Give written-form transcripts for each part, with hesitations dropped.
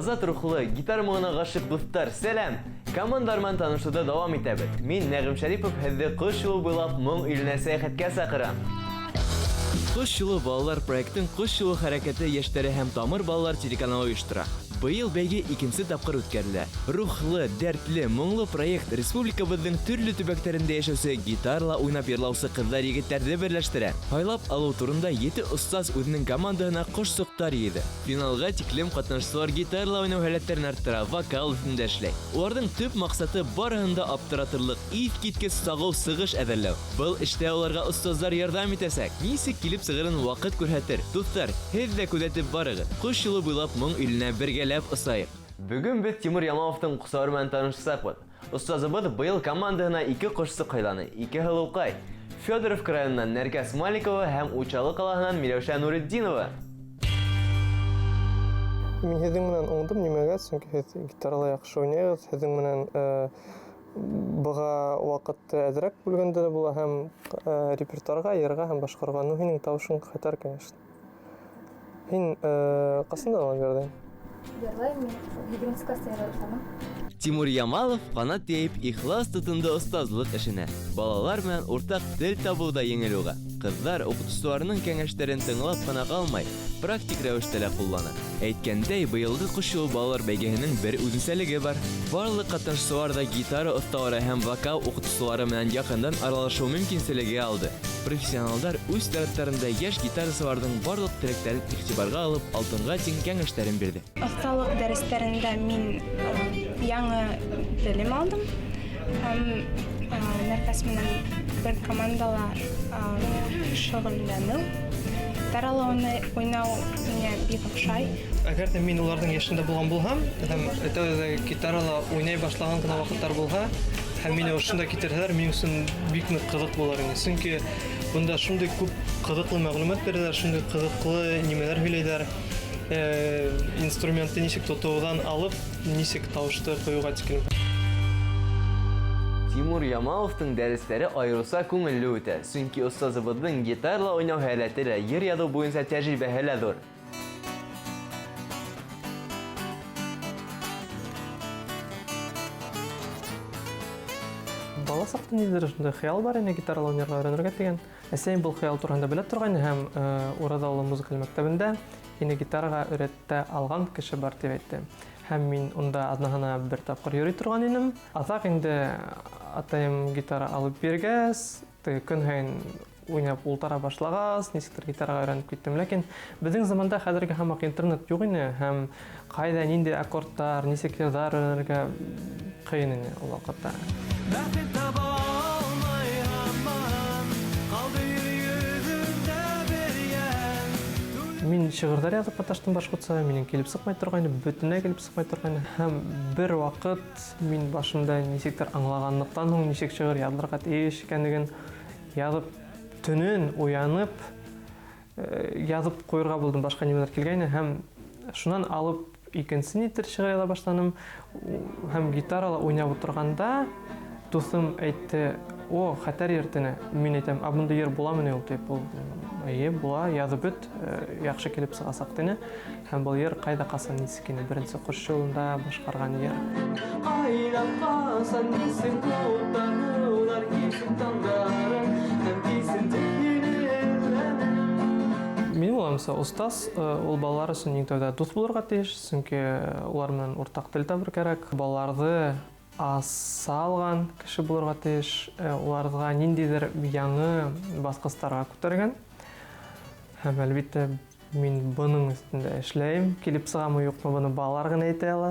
Азат рухлы, гитар моңына гашык дуслар, сәлам! Командармен танышуда давам итәбез. Мин Нәгым Шәрипов һезне Кош юлы буйлап моң иленә сәяхәткә сакырам. Кош юлы балалар проектын Кош юлы хәрәкәте яшьтәре һәм тамыр балалар телеканалы оештыра. Быел бәйге икенче тапкыр үткәрелә. Рухлы, дәртле, моңлы проект республикабызның төрле төбәкләрендә яшәүче гитарла уйнап йырлаучы кызлар егетләрне берләштерә. Хайлап алу турында 7 остаз үзенең командаһына кош соктар йыйды. Финалга тиклем катнашучылар гитарла уйнау һәләтләрен арттыра, вокал өстендә эшләй. Уларның төп максаты барыһын да аптыратырлык, ис киткес сагау сыгыш әзерләү. Был эштә уларга остазлар ярдәм итәсәк, ничек килеп сыгырын вакыт күрһәтер. Дуслар, һез дә күзәтеп барыгыз. Кош юлы буйлап моң иленә бергәләп ысайык. Бүген без Тимур Ямаловтың кусары белән танышсакбыз. Остазыбыз быел командаһына 2 кошсы кайланы, 2 һылыукай. Федоров районыннан Нәркәс Маликова һәм Учалы калаһынан Миләүшә Нуретдинова. Мин һеҙҙең менән уңдым нимәгә, сөнки һеҙ гитарала яҡшы уйнайһығыҙ. Һеҙҙең менән быға ваҡытты әҙерәк бүлгәндә була һәм репертуарға, йырға һәм башҡарға. Ну, һинең тауышың хәтәр, конечно. Һин ҡасында ала бирҙең? Йырлайым мин 7-нче класста йырлай башланым. Тимур Ямалов канат яйып ихлас тотынды остазлык эшенә. Балалар белән уртак тел табыуда еңел уга. Кызлар укытучыларының кәңәшләрен тыңлап кына калмай, практик рәвештә лә куллана. Әйткәндәй, быелгы Кош юлы балалар бәйгеһенең бер үзенчәлеге бар. Барлык катнашучылар да гитара осталары һәм вокал укытучылары менән якындан аралашу мөмкинлеге алды. Профессионалдар үз тарафтарында яшь гитарасыларның барлык теләкләрен игътибарга алып, алтынга тең кәңәшләрен бирде. Осталык дәресләрендә мин яңа белем алдым. Нәркәс менән бер командала шөгыльләнү. Гитарала уйнау миңа бик оҡшай. Әгәр дә мин уларҙың яшендә булған булһам, һәм тәүҙә гитарала уйнай башлаған гына ваҡыттар булһа, һәм мине ошонда китерһәләр, минең өсөн бик ныҡ ҡыҙыҡ булыр ине. Сөнки бында шундай күп ҡыҙыҡлы мәғлүмәт бирәләр, шундай ҡыҙыҡлы нимәләр һөйләйҙәр. Инструментты нисек тотоуҙан алып, нисек тауышты ҡуйыуға тиклем. Тимур Ямаловтың дәресләре айырыуса күңелле үтә, сөнки остазыбыҙҙың гитарла уйнау һәләте лә, йыр яҙыу буйынса тәжрибәһе лә ҙур. Бала саҡта ниҙер шундай хыял бар ине гитарала уйнарға өйрәнергә тигән. Әсәйем был хыял тураһында белә торғайны һәм Ураҙа музыкаль мәктәбендә һине гитараға өйрәтә алған кеше бар тип әйтте. Һәм мин унда аҙнаһына бер тапҡыр йөрөй торған инем. Аҙаҡ инде атайым гитара алып биргәс, көн һайын уйнап ултыра башлағас, нисектер гитараға өйрәнеп киттем. Ләкин беҙҙең заманда хәҙерге һымаҡ интернет юҡ ине һәм ҡайҙа ниндәй аккордтар, нисек йырҙар өйрәнергә ҡыйын ине ул ваҡытта. Мин шиғырҙар яҙып маташтым башҡортса, минең килеп сыҡмай торғайны, бөтөнләй килеп сыҡмай торғайны. Һәм бер ваҡыт мин башымда нисектер аңлағанлыҡтан һуң нисек шиғыр яҙылырға тейеш икәнлеген яҙып, төнөн уянып, яҙып ҡуйырға булдым, башҡа нимәләр килгәйне. Һәм шунан алып икенсе нитер шиғыр яҙа башланым. Һәм гитарала уйнап ултырғанда дуҫым әйтте: «О, хәтәр йыртыны». Мин әйтәм: «Бында йыр буламы ул?» тип. Эйе, була, яҙып бөт, яҡшы килеп сығасаҡ тине. Һәм был йыр ҡайҙа ҡасан нисек ине, беренсе Кош юлында башҡарған йыр. Ҡайҙа ҡасан нисек ҡултаныуҙар кисен таңдарын һәм кисен тиһенеләр. Мин уйламса, остаз ул балалар өсөн иң тәүҙә дуҫ булырға тейеш, сөнки улар менән уртаҡ тел табыр кәрәк. Балаларҙы аса алған кеше булырға тейеш, уларҙа ниндәйҙер яңы баҫҡыстарға күтәргән. Һәм әлбиттә мин бының өҫтөндә эшләйем. Килеп сығамы юҡмы, быны балалар ғына әйтә ала.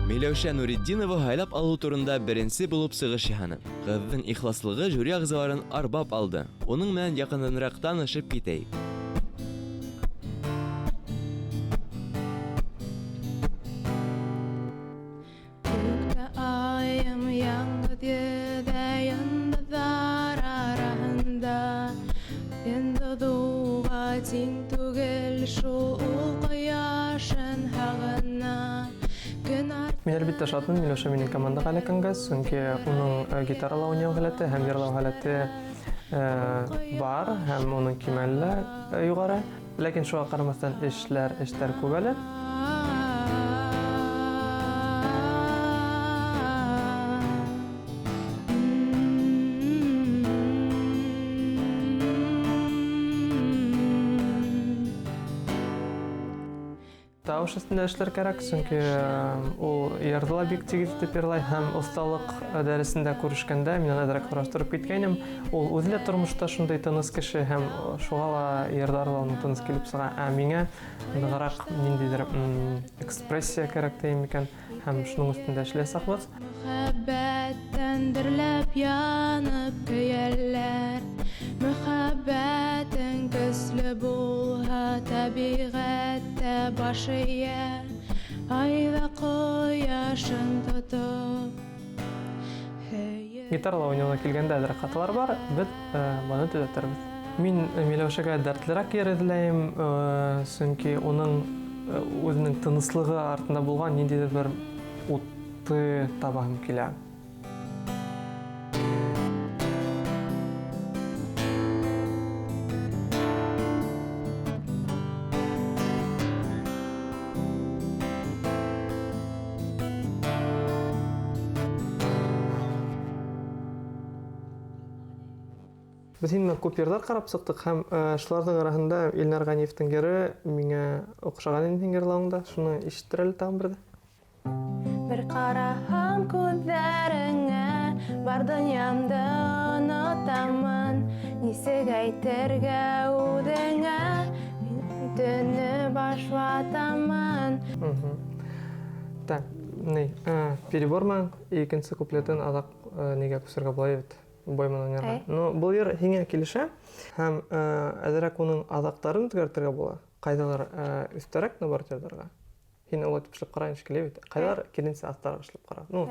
Миләүшә Нуретдинова һайлап алыу турында беренсе булып сығыш яһаны. Ҡыҙҙың ихласлығы жюри ағзаларын арбап алды. Уның менән яҡынданыраҡ танышып китәйек. Мин әлбиттә шатмын, Миләүшә минең командаға эләккәнгә, сөнки уның гитарала уйнау һәләте һәм йырлау һәләте бар һәм уның кимәле юғары. Ләкин шуға ҡарамаҫтан эштәр күп әле. тавыш өстендә эшләр кирәк, чөнки ул ярдыла бик тигез итеп йырлый һәм осталык дәресендә күрешкәндә мин аны дәрәк караштырып киткәнем. Ул үзе дә тормышта шундый тыныс кеше һәм шуңа ла ярдарлауның тыныс килеп сыга. Ә миңа ныграк ниндидер экспрессия кирәк дим икән һәм шуның өстендә эшләсәкбез. Мөхәббәттән дөрләп янып көялләр. Мөхәббәтең көсле булһа, табигатьтә башыя, айда кояшын тотып. Гитарала уйнауга килгәндә дә хаталар бар, без моны төзәттербез. Мин Миләүшәгә дәртлерәк йөр эзләйм, чөнки уның үзенең тыныслыгы артында булган ниндидер бер утты табам килә. Без инде күп йырлар карап сыктык һәм шуларның арасында Илнар Ганиевтың йыры миңа охшаган инде йырлауында, шуны ишеттерәле тагын бер. Бер караһам күзләреңә, бар дөньямды онытамын. Нисек әйтергә үдеңә, төнне башлатамын. Так, переборма икенче куплетын адак нигә күсәргә булай бит. Бойман уйнарга. Ну, бу йыр һиңа килешә һәм әзрәк уның адактарын үзгәртергә була. Кайдалар өстәрәк бар җырларга. Һин ул итеп эшләп караң шикелле бит. Кайдалар килинсә астарга эшләп кара. Ну.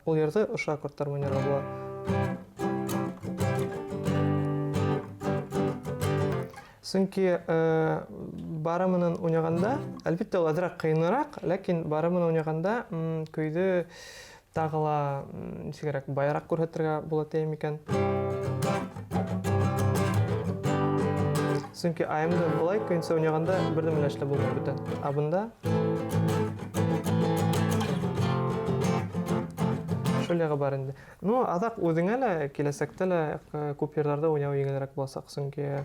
Ул йырды ошо аккордлар уйнарга була. Чөнки барымын уйнаганда, әлбәттә ул әзрәк кыйнырак, ләкин барымын уйнаганда көйдө тагыла ничегрәк байрак күрһәтергә була тәем икән. Чөнки аемда булай көйнсә уйнаганда бердә менә эшләп булмый бүтән. Ә бunda шулайга бар инде. Ну, адак үзеңә лә киләсәктә лә күп йырларда уйнау еңелрәк булсак, чөнки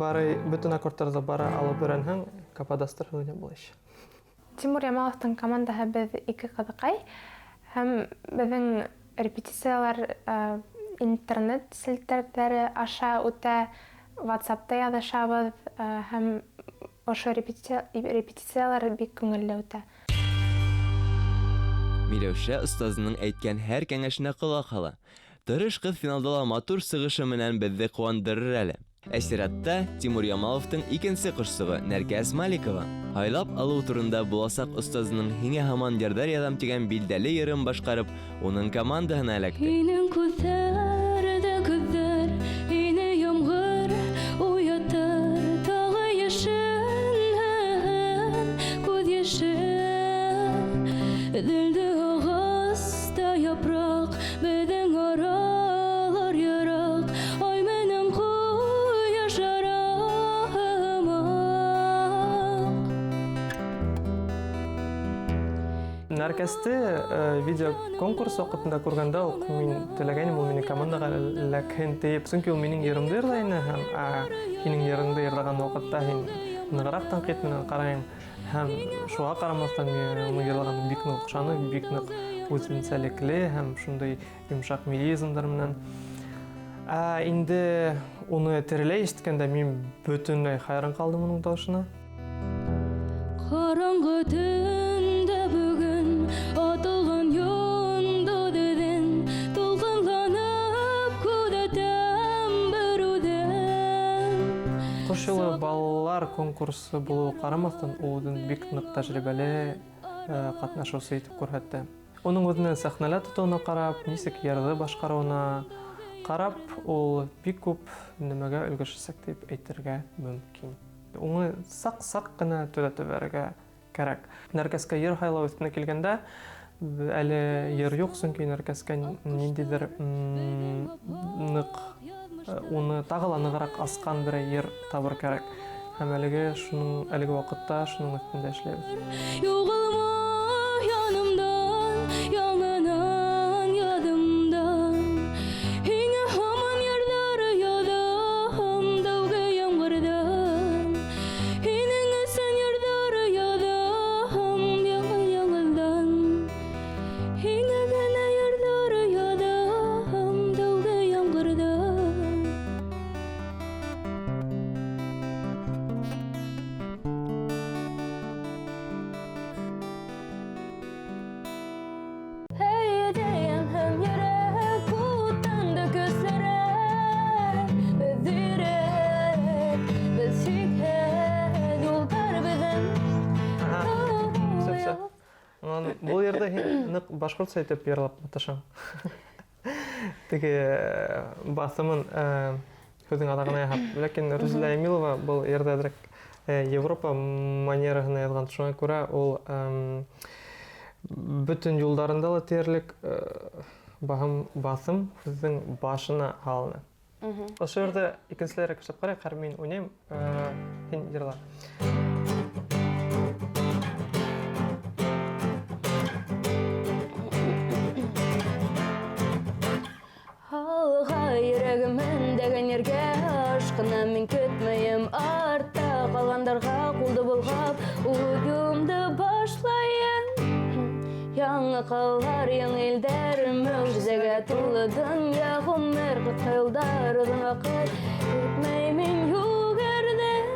бары бүтән аккордларда бара алып берәнһәң, кападастр уйнап булыш. Тимур Ямаловтың командаһы без 2 кызыкай һәм безнең репетициялар интернет селтәрләре аша үтә, WhatsApp'та язышабыз һәм ошо репетициялар бик күңелле үтә. Миләүшә остазының әйткән һәр кәңәшенә колак ала. Тырыш кыз финалда ла матур сыгышы менән безне куандырыр әле. Әсиратта Тимур Ямаловтың икенче кошсыгы Нәркәс Маликова. Һайлап алу турында буласак остазының һиңә һаман ярдар ядам дигән билдәле йырын башкарып, уның командаһына эләкте. Һинең күзләрдә күзләр, ине ямгыр уятыр, тагы яшен, күз яшен. Дилде агызда япрак, безнең аралар ярак, ай менән кояш Нәркәсте видео конкурс вакытында күргәндә ул мин теләгәнем ул минем командага ләкин тиеп, чөнки ул минем йырымды йырлайны һәм һинең йырыңды йырлаган вакытта һин ныграк тәнкыйть менән карайм һәм шуңа карамастан мин йырлаган бик нык ошаны, бик нык үзенчәлекле һәм шундый йомшак мелизмдар менән. Инде уны тереләй ишеткәндә мин бөтенләй хайран калдым уның тавышына. Караңгы төндә бүген атылган йондыдын, тулкынланып күдәтәм бер үдән. Кош елы балалар конкурсы булуы карамастан, ул бик нык тәҗрибәле катнашучы итеп күрһәтте. Уның үзенә сәхнәлә тотуына карап, нисек йырды башкаруына карап, ул бик күп нәмәгә өлгәшәсәк дип әйтергә мөмкин. Уны сак-сак кына төзәтеп берәргә кирәк. Нәркәскә йыр хайлау өстенә килгәндә, әле йыр юк, чөнки Нәркәскә ниндидер нык уны тагыла ныграк аскан бер йыр табыр кирәк. Һәм әлеге вакытта шуның өстендә эшләбез. Югылма янымдан, яңанан ядымдан. Һиңа һаман йырлар ядам, дәүгә Бұл ерді нык башкортса итеп ярлап маташаң. Теге басымын көзің адағына яһап. Ләкин Рузилә Эмилова бұл ерді Европа манерасына язган. Шуңа күрә ул бүтін юлдарында ла терлек басым көздің башына алына. Ошо жерде икенчеләре кышып карай, кар мен уйнайм, сен ерла. Алға йөрәгеммен дәгән ергә ашкына мин көтмәем артта калгандарға кулды болгап уюмды башлайым. Яңа каллар, яңа илдәр, мөгъҗизәгә тулы дөнья гомер кытылдар узын вакыт көтмәй мин югәрдән.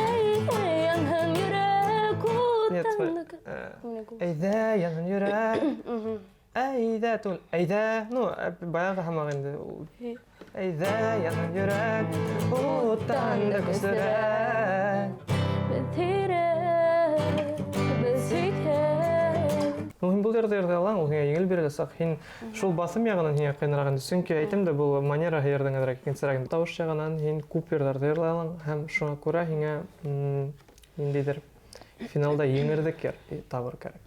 Эй, янган йөрәк утанлык. Әйдә, яңан йөрәк. Әйдә, тун, әйдә. Ну, баягы һаман инде. Әйдә, яңан йөрәк. Утанлык күсәрәк. Мөһим бұл жерде алаң, ул һиңа еңел бирелә сак. Һин шул басым ягынан һиңа кыйнарак инде. Чөнки әйтем дә, бұл манера һәйердән генә кенсәрәк. Тавыш ягынан һин күп йөрдәр алаң һәм шуңа күрә һиңа ниндидер финалда еңердек табыр кирәк.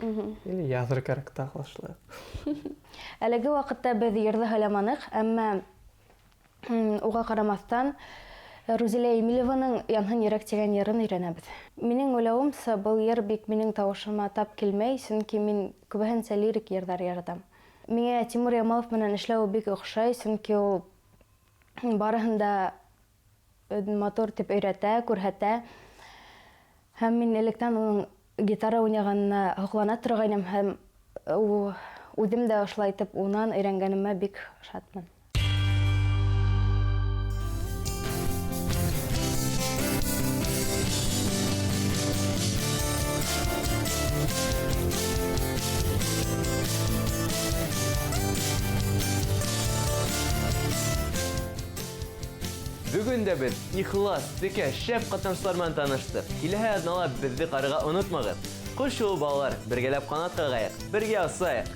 Или языр кирәк тагылышлы. Әлеге вакытта без йөрдә һәламанык, әмма уга карамастан Рузилә Эмилованың Янган йөрәк дигән йырын өйрәнәбез. Минең уйлавымча, бұл йыр бик минең тавышыма тап килмәй, чөнки мин күбәһенчә лирик йырдар яратам. Миңа Тимур Ямалов менән эшләү бик охшай, чөнки ул барыһын да мотор дип өйрәтә, күрһәтә. Һәм мин электән уның гитара уйнаганына һоклана торгайным һәм үзем дә ошолай итеп унан өйрәнгәнемә бик шатмын. Бүгін дә біз ихлас, теке, шәп катнашчылар таныштык. Киләһе атнала безне карыга онытмагыз. Кош юлы балалар, бергәләп канат кагыйк, бергә асайык.